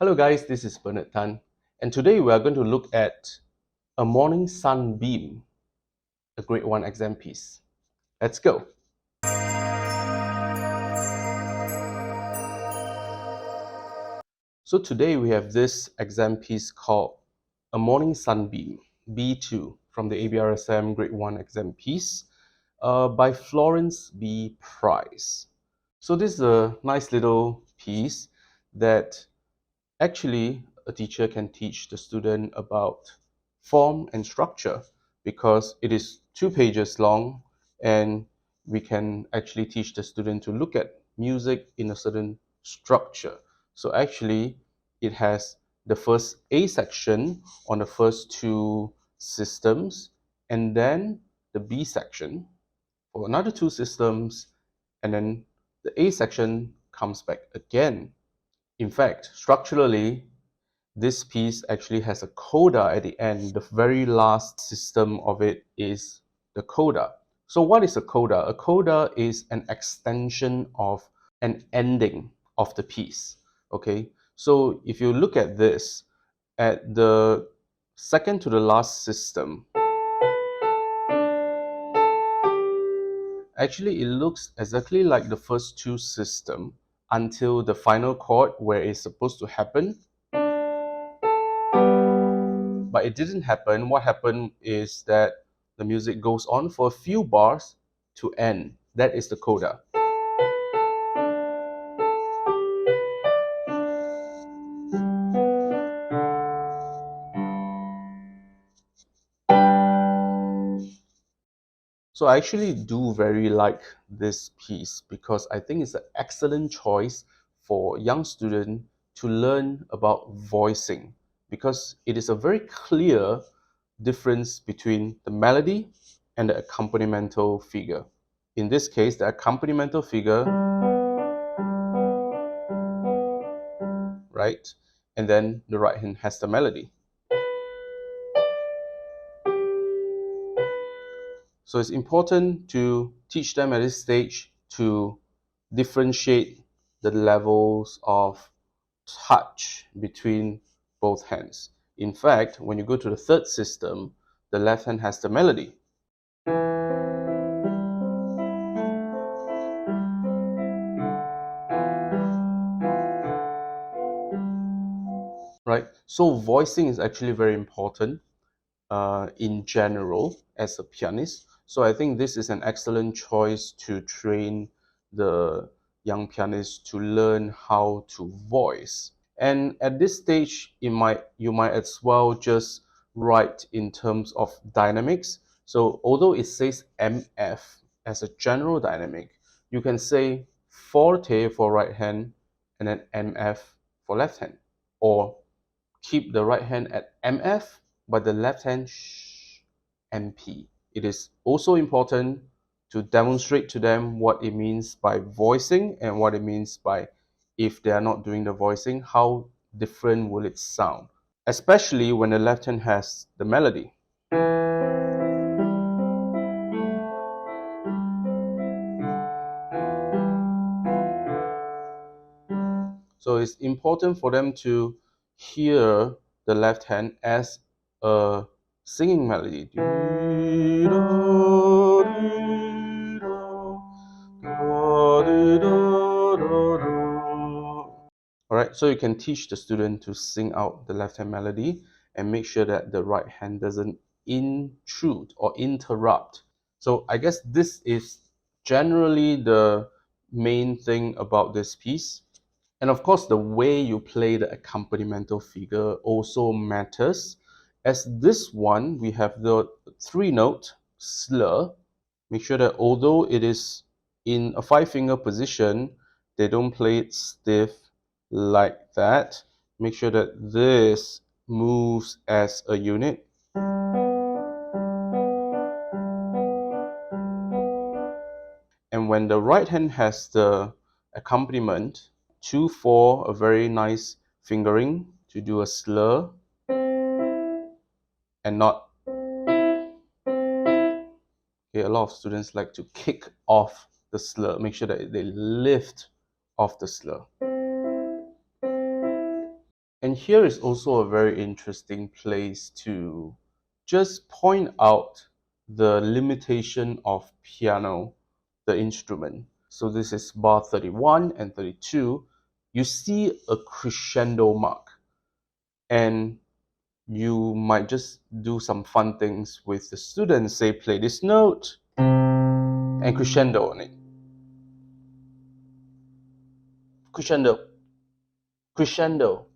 Hello guys, this is Bernard Tan, and today we are going to look at A Morning Sunbeam, a grade 1 exam piece. Let's go. So today we have this exam piece called A Morning Sunbeam, B2, from the ABRSM grade 1 exam piece by Florence B. Price. So this is a nice little piece that actually a teacher can teach the student about form and structure because it is 2 pages long, and we can actually teach the student to look at music in a certain structure. So actually it has the first A section on the first 2 systems, and then the B section for another 2 systems, and then the A section comes back again. In fact, structurally, this piece actually has a coda at the end. The very last system of it is the coda. So what is a coda? A coda is an extension of an ending of the piece. Okay, so if you look at this, at the second to the last system, actually it looks exactly like the first 2 systems until the final chord where it's supposed to happen. But it didn't happen. What happened is that the music goes on for a few bars to end. That is the coda. So I actually do very like this piece because I think it's an excellent choice for young students to learn about voicing, because it is a very clear difference between the melody and the accompanimental figure. In this case, the accompanimental figure, right? And then the right hand has the melody. So it's important to teach them at this stage to differentiate the levels of touch between both hands. In fact, when you go to the third system, the left hand has the melody. Right? So voicing is actually very important in general as a pianist. So I think this is an excellent choice to train the young pianist to learn how to voice. And at this stage, you might as well just write in terms of dynamics. So although it says MF as a general dynamic, you can say forte for right hand and then MF for left hand, or keep the right hand at MF but the left hand MP. It is also important to demonstrate to them what it means by voicing and what it means by, if they are not doing the voicing, how different will it sound, especially when the left hand has the melody. So it's important for them to hear the left hand as a singing melody. Alright, so you can teach the student to sing out the left hand melody and make sure that the right hand doesn't intrude or interrupt. So I guess this is generally the main thing about this piece. And of course, the way you play the accompanimental figure also matters. As this one, we have the 3-note slur. Make sure that although it is in a 5-finger position, they don't play it stiff like that. Make sure that this moves as a unit. And when the right hand has the accompaniment, 2-4, a very nice fingering to do a slur, and not. Okay, a lot of students like to kick off the slur. Make sure that they lift off the slur. And here is also a very interesting place to just point out the limitation of piano, the instrument. So this is bar 31 and 32. You see a crescendo mark, and you might just do some fun things with the students, say play this note and crescendo on it. Crescendo. Crescendo.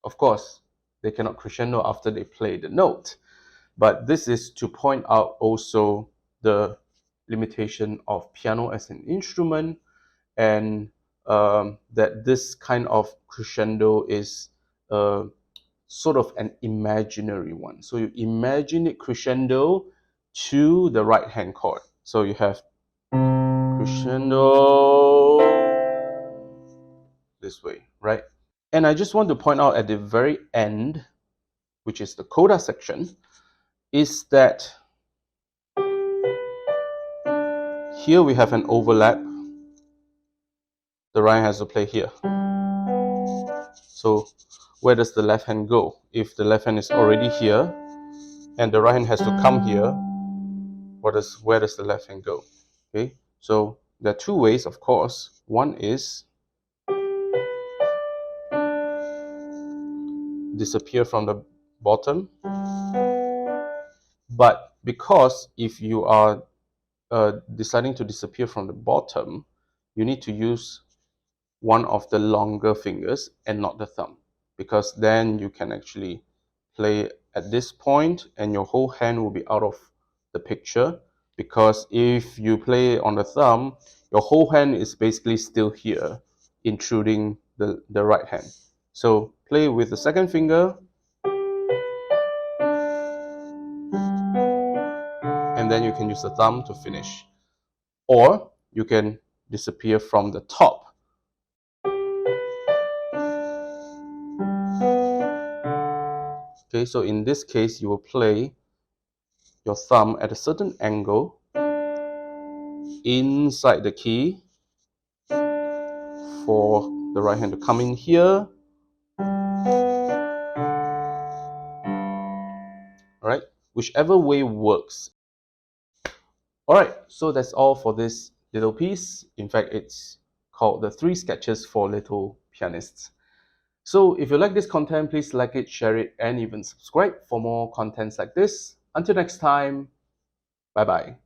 Of course, they cannot crescendo after they play the note. But this is to point out also the limitation of piano as an instrument, and that this kind of crescendo is sort of an imaginary one. So you imagine it crescendo to the right hand chord. So you have crescendo this way, right? And I just want to point out at the very end, which is the coda section, is that here we have an overlap. The right hand has to play here. So where does the left hand go? If the left hand is already here and the right hand has to come here, where does the left hand go? Okay, so there are two ways, of course. One is disappear from the bottom, but because if you are deciding to disappear from the bottom, you need to use one of the longer fingers and not the thumb, because then you can actually play at this point and your whole hand will be out of the picture. Because if you play on the thumb, your whole hand is basically still here, intruding the right hand. So play with the second finger, and then you can use the thumb to finish. Or you can disappear from the top. Okay, so in this case, you will play your thumb at a certain angle inside the key for the right hand to come in here. Alright, whichever way works. Alright, so that's all for this little piece. In fact, it's called the 3 Sketches for Little Pianists. So if you like this content, please like it, share it, and even subscribe for more contents like this. Until next time, bye bye.